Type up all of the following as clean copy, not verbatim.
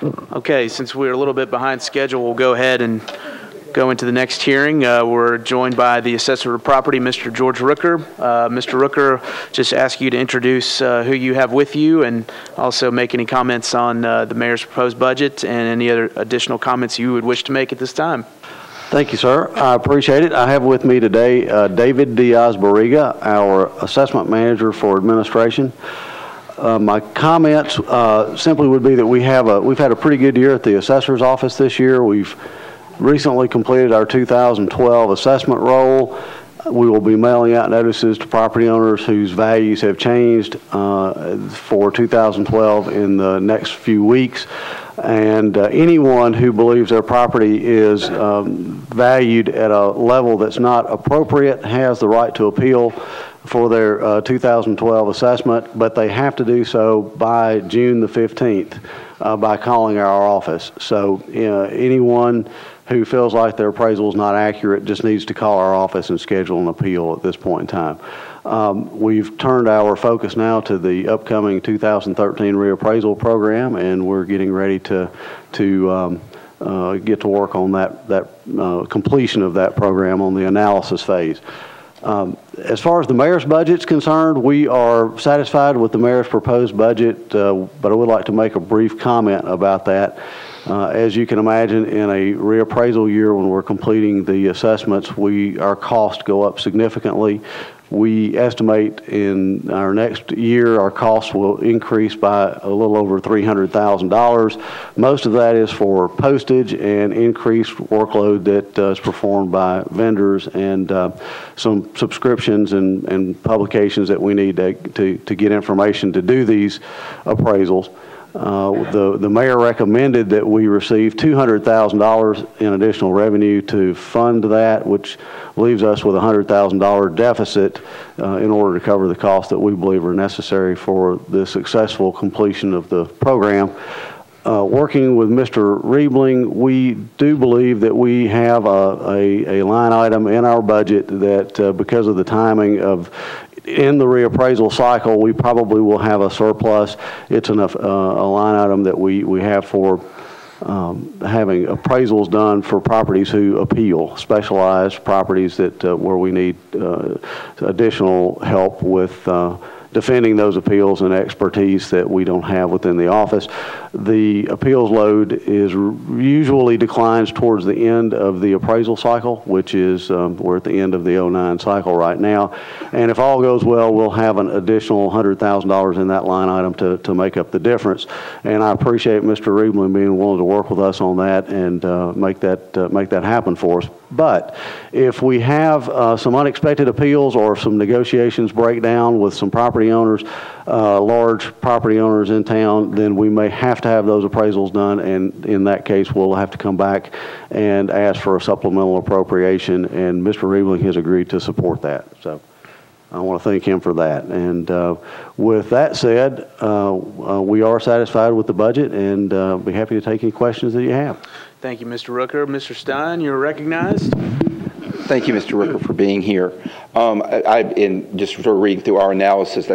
Okay, since we're a little bit behind schedule, we'll go ahead and go into the next hearing. We're joined by the Assessor of Property, Mr. George Rucker. Mr. Rucker, just ask you to introduce who you have with you and also make any comments on the Mayor's proposed budget and any other additional comments you would wish to make at this time. Thank you, sir. I appreciate it. I have with me today David Diaz-Barriga, our Assessment Manager for Administration. My comments simply would be that we've had a pretty good year at the Assessor's Office this year. We've recently completed our 2012 assessment roll. We will be mailing out notices to property owners whose values have changed for 2012 in the next few weeks. And anyone who believes their property is valued at a level that's not appropriate has the right to appeal for their 2012 assessment, but they have to do so by June the 15th by calling our office. So anyone who feels like their appraisal is not accurate just needs to call our office and schedule an appeal at this point in time. We've turned our focus now to the upcoming 2013 reappraisal program, and we're getting ready to get to work on that completion of that program on the analysis phase. As far as the Mayor's budget is concerned, we are satisfied with the Mayor's proposed budget, but I would like to make a brief comment about that. As you can imagine, in a reappraisal year when we're completing the assessments, our costs go up significantly. We estimate in our next year our costs will increase by a little over $300,000. Most of that is for postage and increased workload that is performed by vendors and some subscriptions and publications that we need to get information to do these appraisals. The mayor recommended that we receive $200,000 in additional revenue to fund that, which leaves us with a $100,000 deficit in order to cover the costs that we believe are necessary for the successful completion of the program. Working with Mr. Riebling, we do believe that we have a line item in our budget that because of the timing in the reappraisal cycle, we probably will have a surplus. It's a line item that we have for having appraisals done for properties who appeal, specialized properties that where we need additional help with defending those appeals and expertise that we don't have within the office. The appeals load usually declines towards the end of the appraisal cycle, which is we're at the end of the 09 cycle right now. And if all goes well, we'll have an additional $100,000 in that line item to make up the difference. And I appreciate Mr. Riebling being willing to work with us on that and make that happen for us. But if we have some unexpected appeals or some negotiations break down with some property owners, large property owners in town, then we may have to have those appraisals done, and in that case we'll have to come back and ask for a supplemental appropriation, and Mr. Riebling has agreed to support that. So I want to thank him for that. And with that said, we are satisfied with the budget and be happy to take any questions that you have. Thank you, Mr. Rucker. Mr. Stein, you're recognized. Thank you, Mr. Rucker, for being here. In just sort of reading through our analysis,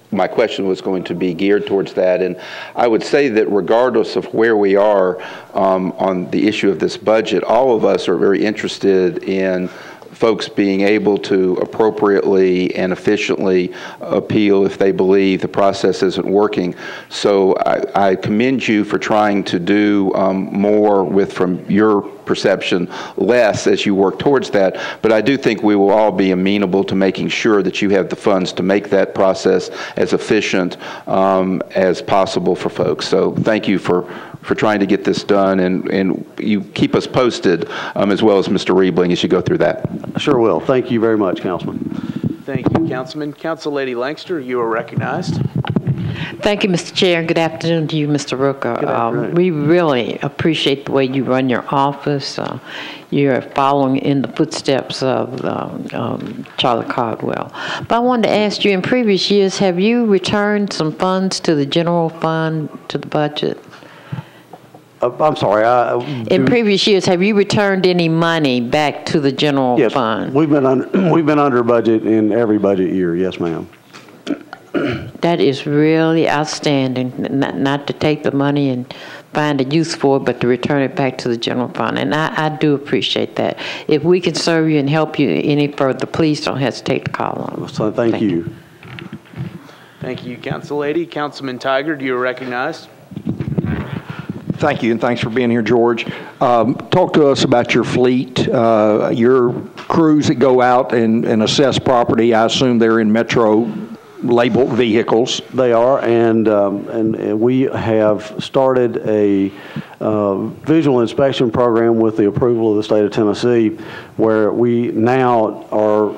my question was going to be geared towards that. And I would say that regardless of where we are on the issue of this budget, all of us are very interested in folks being able to appropriately and efficiently appeal if they believe the process isn't working. So I commend you for trying to do more with, from your perception, less as you work towards that. But I do think we will all be amenable to making sure that you have the funds to make that process as efficient as possible for folks. So thank you for trying to get this done, and you keep us posted as well as Mr. Riebling as you go through that. Sure will. Thank you very much, Councilman. Thank you, Councilman. Council Lady Langster, you are recognized. Thank you, Mr. Chair. Good afternoon to you, Mr. Rucker. We really appreciate the way you run your office. You're following in the footsteps of Charlie Caldwell. But I wanted to ask you, in previous years, have you returned some funds to the general fund, to the budget? I'm sorry. In previous years, have you returned any money back to the general fund? We've been under budget in every budget year. Yes, ma'am. That is really outstanding. Not to take the money and find a use for it, but to return it back to the general fund. And I do appreciate that. If we can serve you and help you any further, please don't hesitate to call on us. So thank you. Thank you, Council Lady. Councilman Tiger, you are recognized. Thank you, and thanks for being here, George. Talk to us about your fleet, your crews that go out and assess property. I assume they're in Metro labeled vehicles. They are, and we have started a visual inspection program with the approval of the state of Tennessee, where we now are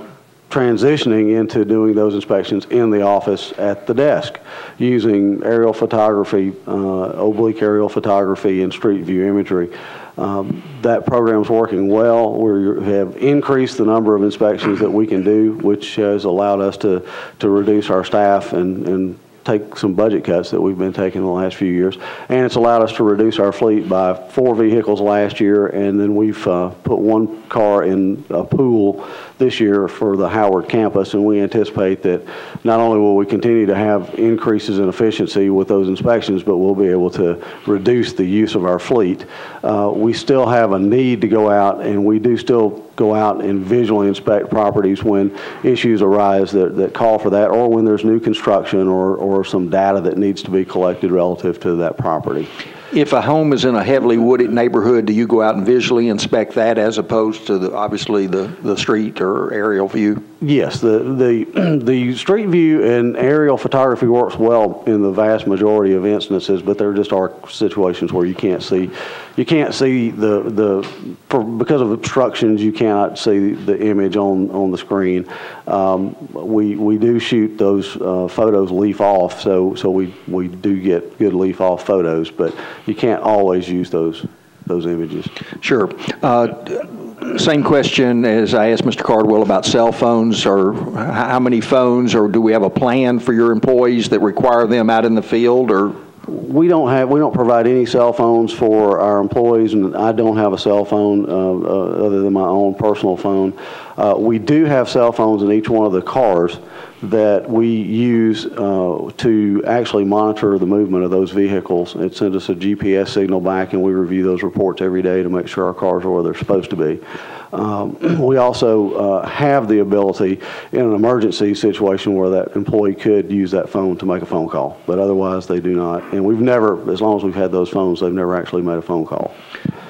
transitioning into doing those inspections in the office at the desk using aerial photography, oblique aerial photography and street view imagery. That program is working well. We have increased the number of inspections that we can do, which has allowed us to reduce our staff and take some budget cuts that we've been taking the last few years. And it's allowed us to reduce our fleet by 4 vehicles last year, and then we've put 1 car in a pool this year for the Howard campus, and we anticipate that not only will we continue to have increases in efficiency with those inspections, but we'll be able to reduce the use of our fleet. We still have a need to go out, and we do still go out and visually inspect properties when issues arise that call for that, or when there's new construction or some data that needs to be collected relative to that property. If a home is in a heavily wooded neighborhood, do you go out and visually inspect that as opposed to obviously the street or aerial view? Yes, the street view and aerial photography works well in the vast majority of instances, but there just are situations where you can't see because of obstructions, you cannot see the image on the screen. We do shoot those photos leaf off, so we do get good leaf off photos, but you can't always use those images. Sure. Same question as I asked Mr. Cardwell about cell phones, or how many phones, or do we have a plan for your employees that require them out in the field, or? We don't provide any cell phones for our employees, and I don't have a cell phone other than my own personal phone. We do have cell phones in each one of the cars that we use to actually monitor the movement of those vehicles. It sends us a GPS signal back, and we review those reports every day to make sure our cars are where they're supposed to be. We also have the ability in an emergency situation where that employee could use that phone to make a phone call, but otherwise they do not. And we've never, as long as we've had those phones, they've never actually made a phone call.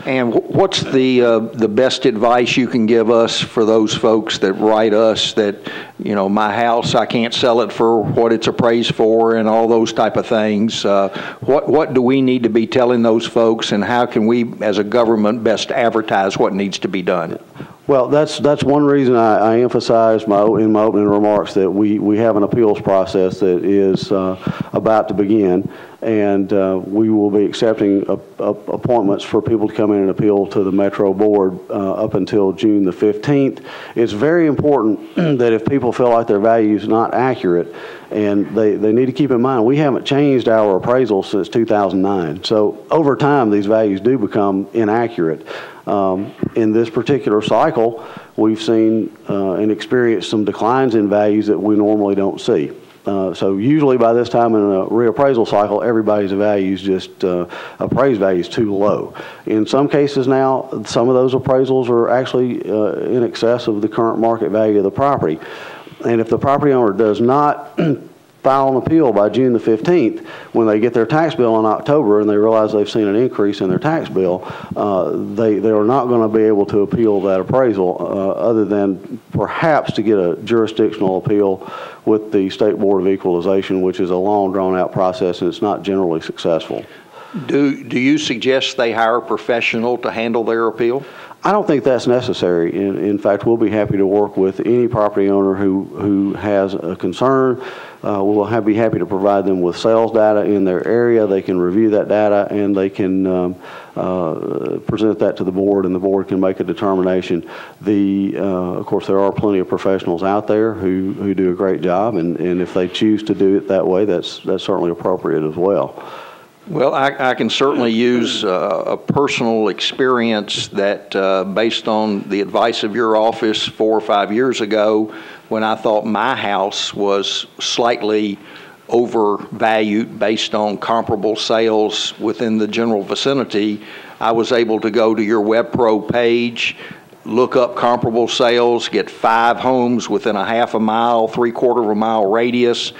And what's the best advice you can give us for those folks that write us that, you know, my house, I can't sell it for what it's appraised for and all those type of things? What do we need to be telling those folks, and how can we as a government best advertise what needs to be done? Well, that's one reason I emphasized in my opening remarks that we have an appeals process that is about to begin, and we will be accepting appointments for people to come in and appeal to the Metro Board up until June the 15th. It's very important that if people feel like their value is not accurate, and they need to keep in mind, we haven't changed our appraisal since 2009. So over time, these values do become inaccurate. In this particular cycle, we've seen and experienced some declines in values that we normally don't see. So usually by this time in a reappraisal cycle, everybody's values just appraised value is too low. In some cases now, some of those appraisals are actually in excess of the current market value of the property. And if the property owner does not file an appeal by June the 15th, when they get their tax bill in October and they realize they've seen an increase in their tax bill, they are not going to be able to appeal that appraisal other than perhaps to get a jurisdictional appeal with the State Board of Equalization, which is a long drawn-out process, and it's not generally successful. Do you suggest they hire a professional to handle their appeal? I don't think that's necessary. In fact, we'll be happy to work with any property owner who has a concern. We'll be happy to provide them with sales data in their area. They can review that data, and they can present that to the board, and the board can make a determination. Of course, there are plenty of professionals out there who do a great job, and if they choose to do it that way, that's certainly appropriate as well. Well, I can certainly use a personal experience that based on the advice of your office 4 or 5 years ago, when I thought my house was slightly overvalued based on comparable sales within the general vicinity, I was able to go to your WebPro page, look up comparable sales, get 5 homes within a half a mile, 3/4 of a mile radius,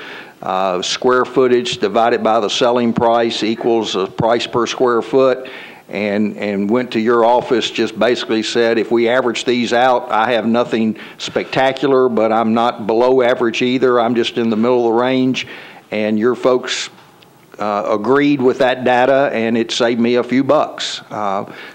square footage divided by the selling price equals a price per square foot, and went to your office, just basically said, if we average these out, I have nothing spectacular, but I'm not below average either. I'm just in the middle of the range. And your folks agreed with that data, and it saved me a few bucks.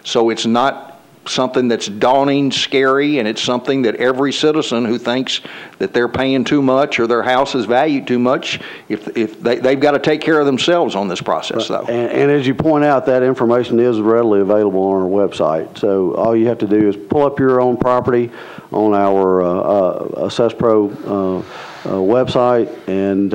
So it's not something that's daunting, scary, and it's something that every citizen who thinks that they're paying too much or their house is valued too much, if they've got to take care of themselves on this process, though. And as you point out, that information is readily available on our website. So all you have to do is pull up your own property on our Assess Pro website, and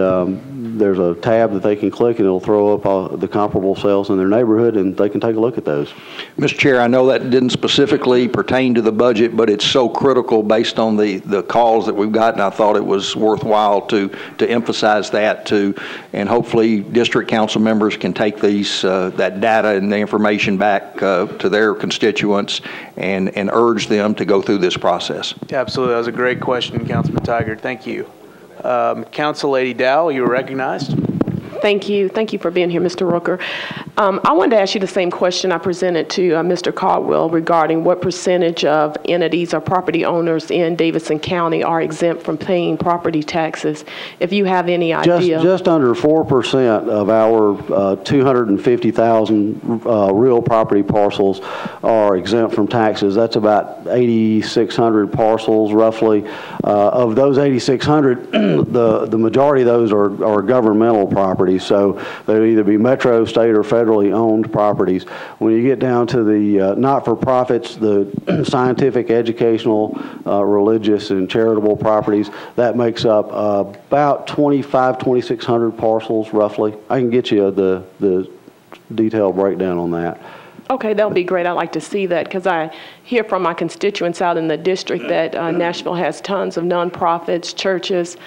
there's a tab that they can click, and it'll throw up the comparable sales in their neighborhood, and they can take a look at those. Mr. Chair, I know that didn't specifically pertain to the budget, but it's so critical based on the calls that we've gotten. I thought it was worthwhile to emphasize that too, and hopefully district council members can take these that data and the information back to their constituents and urge them to go through this process. Yeah, absolutely. That was a great question, Councilman Tigard. Thank you. Council Lady Dow, you were recognized. Thank you. Thank you for being here, Mr. Rucker. I wanted to ask you the same question I presented to Mr. Caldwell regarding what percentage of entities or property owners in Davidson County are exempt from paying property taxes. If you have any idea. Just under 4% of our 250,000 real property parcels are exempt from taxes. That's about 8,600 parcels, roughly. Of those 8,600, the majority of those are governmental properties. So they'll either be metro, state, or federally owned properties. When you get down to the not-for-profits, the scientific, educational, religious, and charitable properties, that makes up about 2,600 parcels, roughly. I can get you the detailed breakdown on that. Okay, that would be great. I'd like to see that, because I hear from my constituents out in the district that Nashville has tons of nonprofits, churches,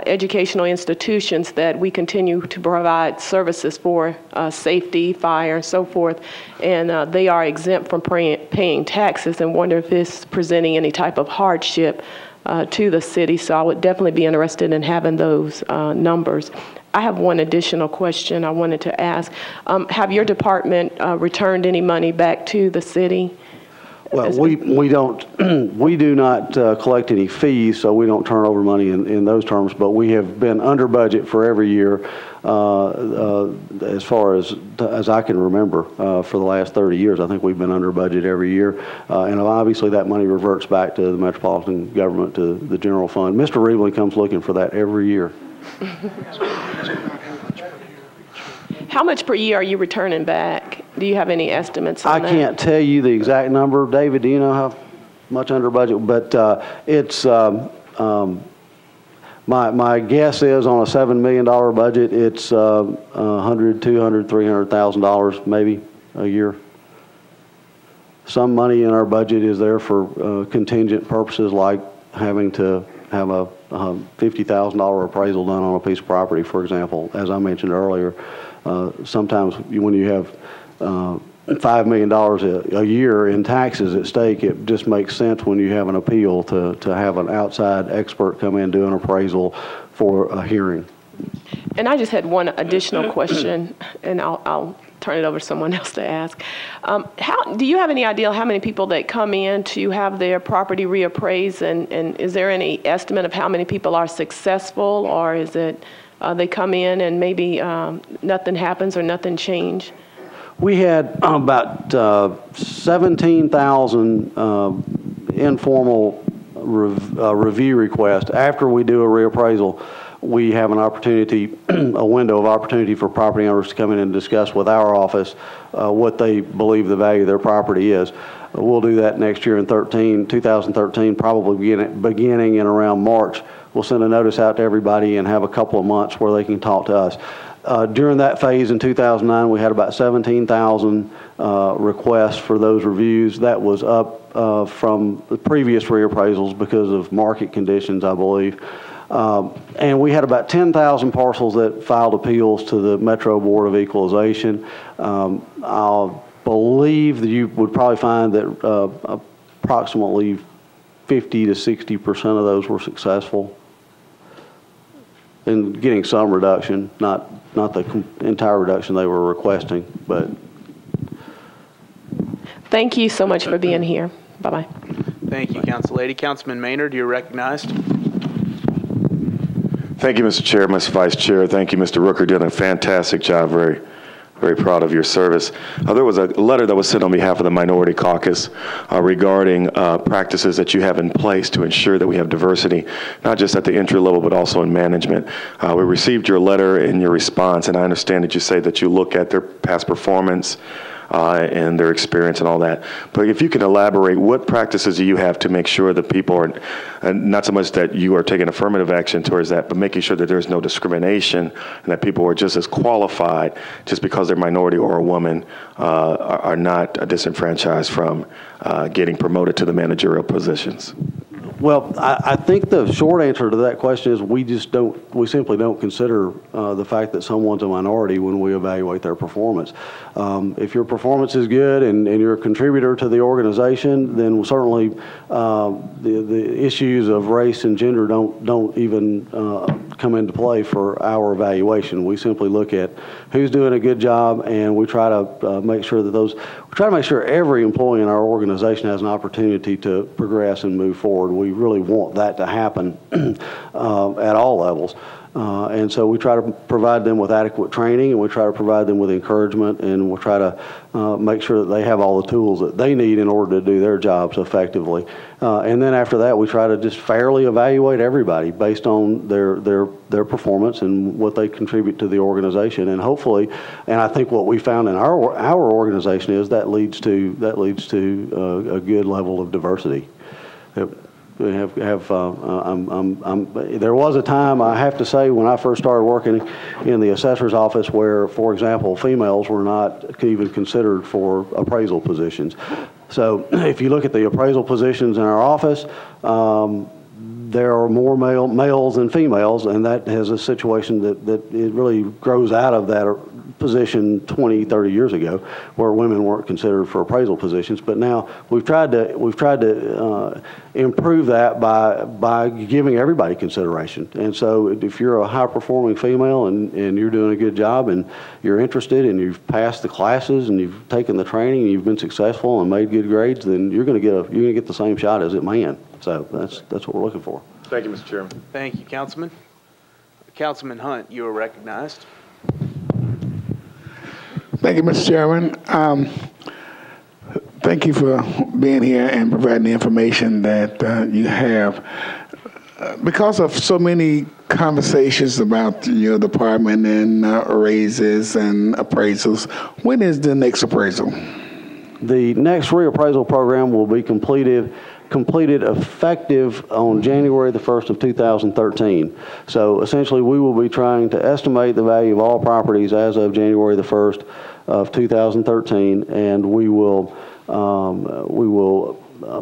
educational institutions that we continue to provide services for, safety, fire, and so forth, and they are exempt from paying taxes, and wonder if it's presenting any type of hardship to the city. So I would definitely be interested in having those numbers. I have one additional question I wanted to ask. Have your department returned any money back to the city? Well, we don't, we do not collect any fees, so we don't turn over money in those terms, but we have been under budget for every year as far as I can remember for the last 30 years. I think we've been under budget every year, and obviously that money reverts back to the metropolitan government, to the general fund. Mr. Reevely comes looking for that every year. How much per year are you returning back? Do you have any estimates on that? I can't tell you the exact number. David, do you know how much under budget? But it's my guess is on a $7 million budget, it's $100,000, $200,000, $300,000 maybe a year. Some money in our budget is there for contingent purposes, like having to have a $50,000 appraisal done on a piece of property, for example. As I mentioned earlier, sometimes when you have $5 million a year in taxes at stake, it just makes sense when you have an appeal to have an outside expert come in and do an appraisal for a hearing. And I just had one additional question, and I'll turn it over to someone else to ask. Do you have any idea how many people that come in to have their property reappraised, and is there any estimate of how many people are successful, or is it they come in and maybe nothing happens or nothing changed? We had about 17,000 informal review requests. After we do a reappraisal, we have an opportunity, a window of opportunity for property owners to come in and discuss with our office what they believe the value of their property is. We'll do that next year in 2013, probably beginning in around March. We'll send a notice out to everybody and have a couple of months where they can talk to us. During that phase in 2009, we had about 17,000 requests for those reviews. That was up from the previous reappraisals because of market conditions, I believe. And we had about 10,000 parcels that filed appeals to the Metro Board of Equalization. I'll believe that you would probably find that approximately 50 to 60% of those were successful in getting some reduction, not the entire reduction they were requesting, but. Thank you so much for being here. Bye-bye. Thank you, Council Lady. Councilman Maynard, you're recognized. Thank you, Mr. Chair, Mr. Vice Chair. Thank you, Mr. Rucker, doing a fantastic job. Very, very proud of your service. There was a letter that was sent on behalf of the Minority Caucus regarding practices that you have in place to ensure that we have diversity, not just at the entry level, but also in management. We received your letter and your response, and I understand that you say that you look at their past performance and their experience and all that. But if you can elaborate, what practices do you have to make sure that people are, not so much that you are taking affirmative action towards that, but making sure that there's no discrimination and that people are just as qualified just because they're minority or a woman are not disenfranchised from getting promoted to the managerial positions? Well, I think the short answer to that question is we simply don't consider the fact that someone's a minority when we evaluate their performance. If your performance is good and you're a contributor to the organization, then certainly the issues of race and gender don't even come into play for our evaluation. We simply look at who's doing a good job, and we try to make sure every employee in our organization has an opportunity to progress and move forward. We really want that to happen at all levels. And so we try to provide them with adequate training, and we try to provide them with encouragement, and we'll try to make sure that they have all the tools that they need in order to do their jobs effectively. And then after that, we try to just fairly evaluate everybody based on their performance and what they contribute to the organization. And hopefully, and I think what we found in our organization is that leads to a good level of diversity. There was a time, I have to say, when I first started working in the assessor's office where, for example, females were not even considered for appraisal positions. So if you look at the appraisal positions in our office, there are more males than females, and that has a situation that it really grows out of that position 20, 30 years ago, where women weren't considered for appraisal positions. But now we've tried to improve that by giving everybody consideration. And so if you're a high-performing female and you're doing a good job and you're interested and you've passed the classes and you've taken the training and you've been successful and made good grades, then you're going to get the same shot as a man. So that's what we're looking for. Thank you, Mr. Chairman. Thank you, Councilman. Councilman Hunt, you are recognized. Thank you, Mr. Chairman. Thank you for being here and providing the information that you have. Because of so many conversations about your department and raises and appraisals, when is the next appraisal? The next reappraisal program will be completed effective on January the 1st of 2013. So essentially we will be trying to estimate the value of all properties as of January the 1st of 2013, and we will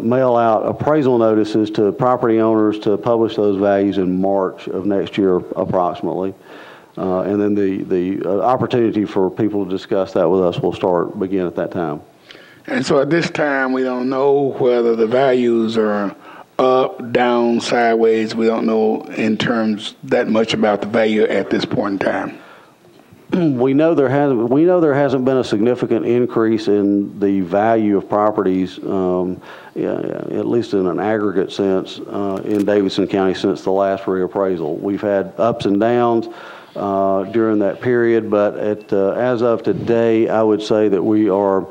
mail out appraisal notices to property owners to publish those values in March of next year approximately. And then the opportunity for people to discuss that with us will begin at that time. And so at this time, we don't know whether the values are up, down, sideways. We don't know in terms that much about the value at this point in time. We know there hasn't been a significant increase in the value of properties, at least in an aggregate sense, in Davidson County since the last reappraisal. We've had ups and downs during that period, but as of today, I would say that we are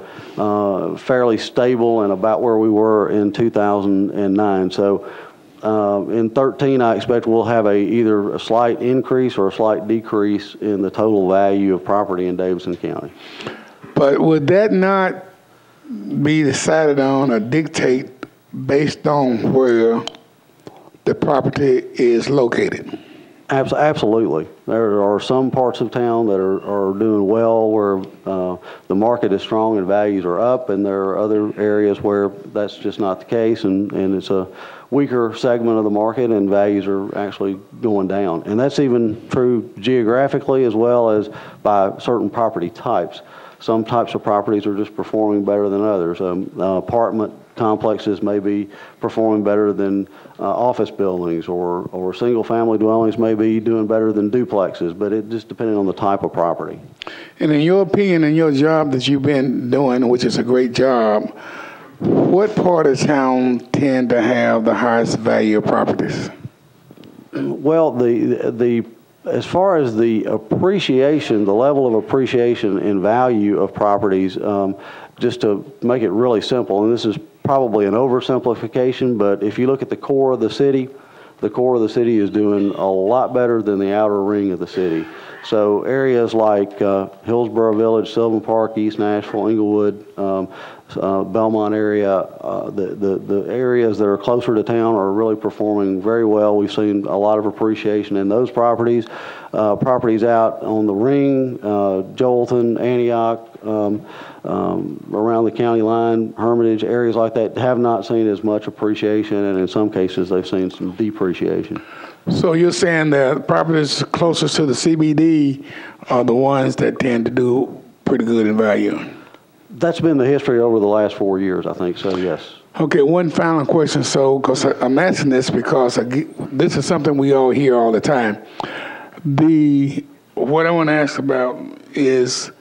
fairly stable and about where we were in 2009. So in 13, I expect we'll have either a slight increase or a slight decrease in the total value of property in Davidson County. But would that not be decided on or dictate based on where the property is located? Absolutely. There are some parts of town that are doing well where the market is strong and values are up, and there are other areas where that's just not the case, and it's a weaker segment of the market and values are actually going down. And that's even true geographically as well as by certain property types. Some types of properties are just performing better than others. Apartment complexes may be performing better than office buildings, or single-family dwellings may be doing better than duplexes, but it just depends on the type of property. And in your opinion, in your job that you've been doing, which is a great job, what part of town tend to have the highest value of properties? Well, as far as the appreciation, the level of appreciation in value of properties, just to make it really simple, and this is probably an oversimplification, but if you look at the core of the city is doing a lot better than the outer ring of the city. So areas like Hillsborough Village, Sylvan Park, East Nashville, Inglewood, Belmont area, the areas that are closer to town are really performing very well. We've seen a lot of appreciation in those properties. Properties out on the ring, Joelton, Antioch, around the county line, Hermitage, areas like that have not seen as much appreciation, and in some cases they've seen some depreciation. So you're saying that properties closest to the CBD are the ones that tend to do pretty good in value? That's been the history over the last 4 years, I think, so yes. Okay, one final question. So, because I'm asking this because this is something we all hear all the time. What I want to ask about is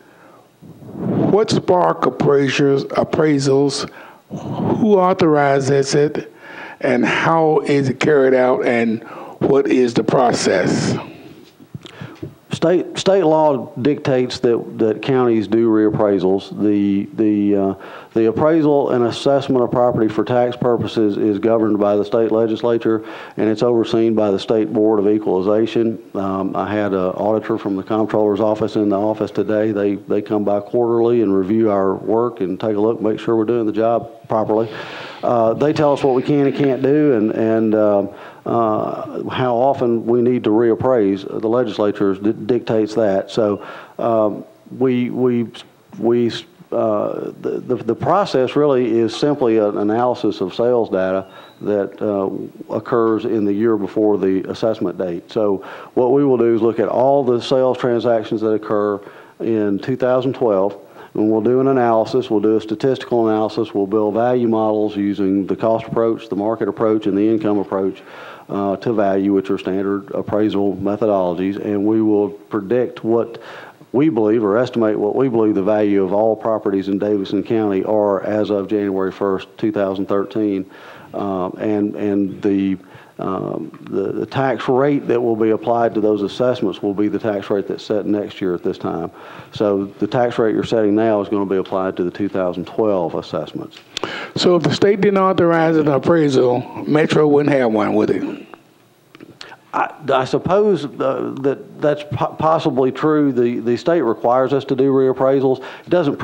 what spark appraisals, who authorizes it, and how is it carried out, and what is the process? State law dictates that counties do reappraisals. The appraisal and assessment of property for tax purposes is governed by the state legislature, and it's overseen by the State Board of Equalization. I had an auditor from the comptroller's office in the office today. They come by quarterly and review our work and take a look, make sure we're doing the job properly. They tell us what we can and can't do, and how often we need to reappraise. The legislature dictates that. So the process really is simply an analysis of sales data that occurs in the year before the assessment date. So what we will do is look at all the sales transactions that occur in 2012, and we'll do an analysis. We'll do a statistical analysis. We'll build value models using the cost approach, the market approach, and the income approach to value, which are standard appraisal methodologies, and we will predict what we believe or estimate what we believe the value of all properties in Davidson County are as of January 1st, 2013, and the tax rate that will be applied to those assessments will be the tax rate that's set next year at this time. So the tax rate you're setting now is going to be applied to the 2012 assessments. So if the state didn't authorize an appraisal, Metro wouldn't have one, would it? I suppose that's possibly true. The state requires us to do reappraisals. It doesn't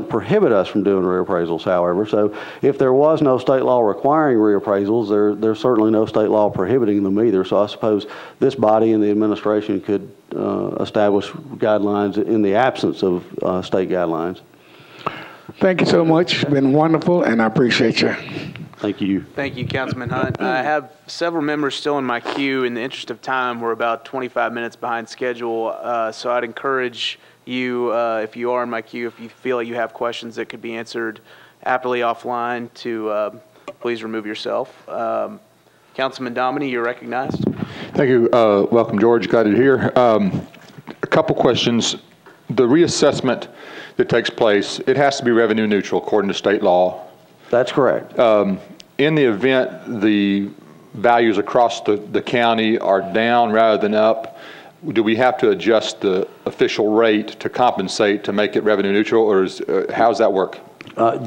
prohibit us from doing reappraisals, however. So if there was no state law requiring reappraisals, there's certainly no state law prohibiting them either. So I suppose this body and the administration could establish guidelines in the absence of state guidelines. Thank you so much. It's been wonderful, and I appreciate you. Thank you. Thank you, Councilman Hunt. I have several members still in my queue. In the interest of time, we're about 25 minutes behind schedule, so I'd encourage you, if you are in my queue, if you feel like you have questions that could be answered aptly offline, to please remove yourself. Councilman Dominy, you're recognized. Thank you. Welcome, George. Glad you're here. A couple questions. The reassessment that takes place, it has to be revenue neutral according to state law. That's correct. In the event the values across the county are down rather than up, do we have to adjust the official rate to compensate to make it revenue neutral, or how does that work?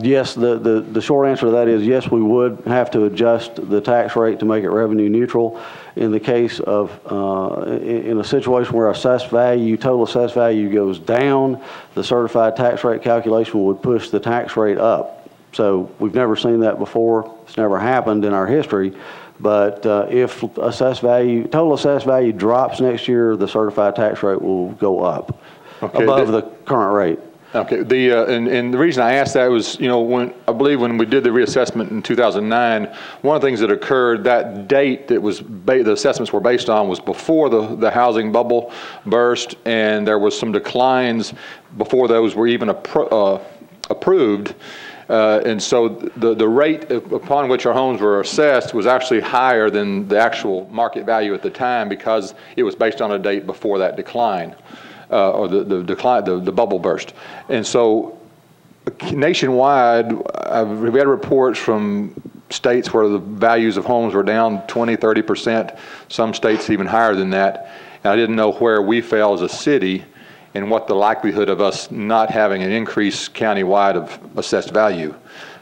Yes, the short answer to that is yes, we would have to adjust the tax rate to make it revenue neutral. In the case of, in a situation where total assessed value goes down, the certified tax rate calculation would push the tax rate up. So we've never seen that before. It's never happened in our history, But if total assessed value drops next year, the certified tax rate will go up above the current rate. Okay. And the reason I asked that was, when we did the reassessment in 2009, one of the things that occurred, that date that was the assessments were based on was before the housing bubble burst, and there was some declines before those were even approved. And so the rate upon which our homes were assessed was actually higher than the actual market value at the time because it was based on a date before that decline. Or the bubble burst. And so nationwide, we had reports from states where the values of homes were down 20, 30%, some states even higher than that. And I didn't know where we fell as a city and what the likelihood of us not having an increase countywide of assessed value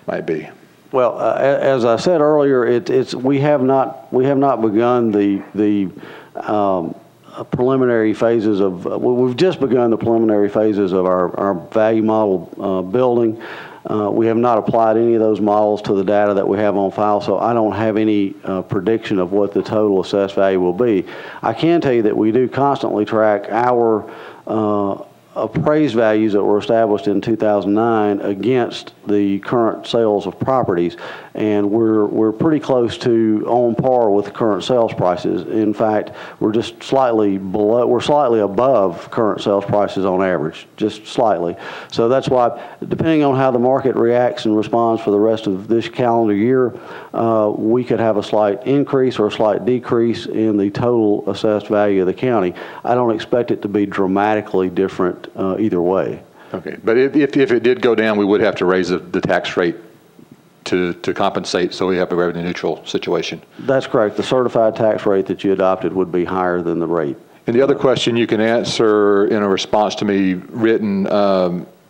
might be. Well, as I said earlier, we have not begun the preliminary phases of, we've just begun the preliminary phases of our value model building. We have not applied any of those models to the data that we have on file, so I don't have any prediction of what the total assessed value will be. I can tell you that we do constantly track our appraised values that were established in 2009 against the current sales of properties, and we're pretty close to on par with the current sales prices. In fact, we're just slightly below, we're slightly above current sales prices on average, just slightly. So that's why, depending on how the market reacts and responds for the rest of this calendar year, we could have a slight increase or a slight decrease in the total assessed value of the county. I don't expect it to be dramatically different either way. Okay, but if it did go down, we would have to raise the tax rate to compensate, so we have a revenue neutral situation. That's correct. The certified tax rate that you adopted would be higher than the rate. And the other question you can answer in a response to me written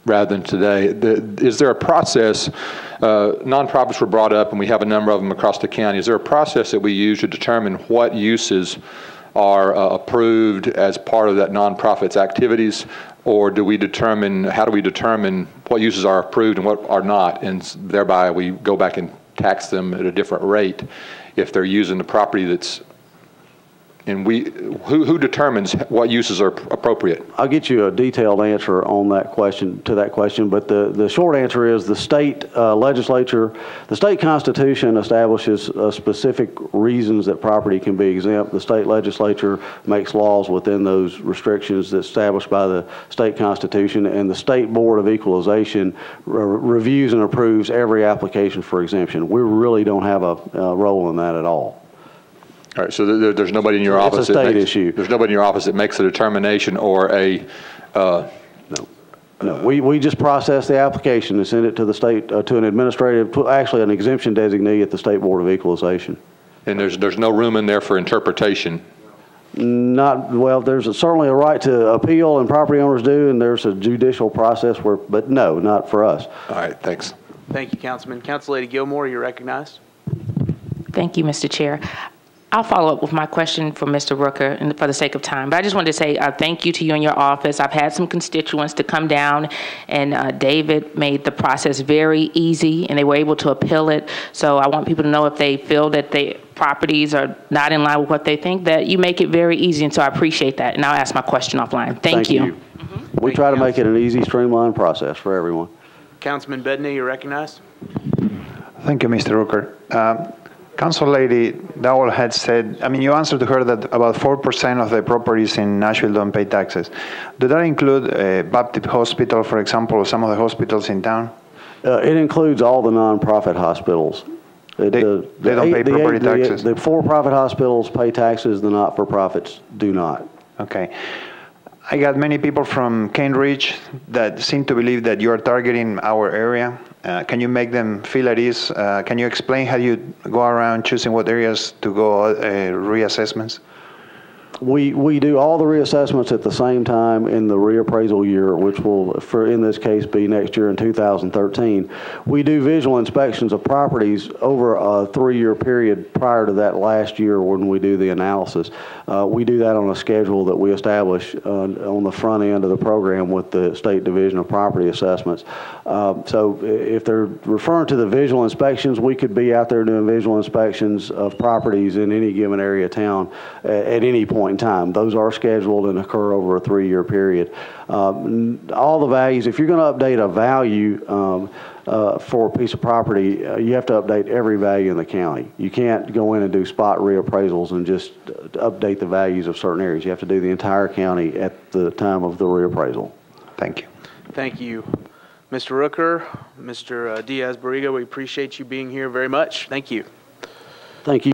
rather than today, is there a process, nonprofits were brought up and we have a number of them across the county, is there a process that we use to determine what uses are approved as part of that nonprofit's activities, or how do we determine what uses are approved and what are not, and thereby we go back and tax them at a different rate if they're using the property that's, and who determines what uses are appropriate? I'll get you a detailed answer on that question, but the short answer is the state legislature, the state constitution establishes specific reasons that property can be exempt. The state legislature makes laws within those restrictions that's established by the state constitution, and the State Board of Equalization reviews and approves every application for exemption. We really don't have a role in that at all. All right, so there's nobody in your office. It's a state issue. There's nobody in your office that makes a determination or a. No, we just process the application and send it to the state to an administrative, actually an exemption designee at the State Board of Equalization. And there's no room in there for interpretation. Well, there's certainly a right to appeal, and property owners do, and there's a judicial process but no, not for us. All right, thanks. Thank you, Councilman. Council Lady Gilmore, you're recognized. Thank you, Mr. Chair. I'll follow up with my question for Mr. Rucker for the sake of time. But I just wanted to say thank you to you and your office. I've had some constituents to come down, and David made the process very easy, and they were able to appeal it. So I want people to know if they feel that the properties are not in line with what they think, that you make it very easy. And so I appreciate that. And I'll ask my question offline. Thank you. We try to make it an easy, streamlined process for everyone. Councilman Bedney, you're recognized. Thank you, Mr. Rucker. Council Lady Dowell had said, you answered to her that about 4% of the properties in Nashville don't pay taxes. Does that include Baptist Hospital, for example, or some of the hospitals in town? It includes all the nonprofit hospitals. They don't pay property taxes? The for-profit hospitals pay taxes, the not-for-profits do not. Okay. I got many people from Cane Ridge that seem to believe that you are targeting our area. Can you make them feel at ease? Can you explain how you go around choosing what areas to go reassessments? We do all the reassessments at the same time in the reappraisal year, which will, in this case, be next year in 2013. We do visual inspections of properties over a 3-year period prior to that last year when we do the analysis. We do that on a schedule that we establish on the front end of the program with the State Division of Property Assessments. So if they're referring to the visual inspections, we could be out there doing visual inspections of properties in any given area of town at any point in time. Those are scheduled and occur over a 3-year period. All the values, if you're going to update a value for a piece of property, you have to update every value in the county. You can't go in and do spot reappraisals and just update the values of certain areas. You have to do the entire county at the time of the reappraisal. Thank you. Thank you, Mr. Rucker, Mr. Diaz-Barriga. We appreciate you being here very much. Thank you. Thank you.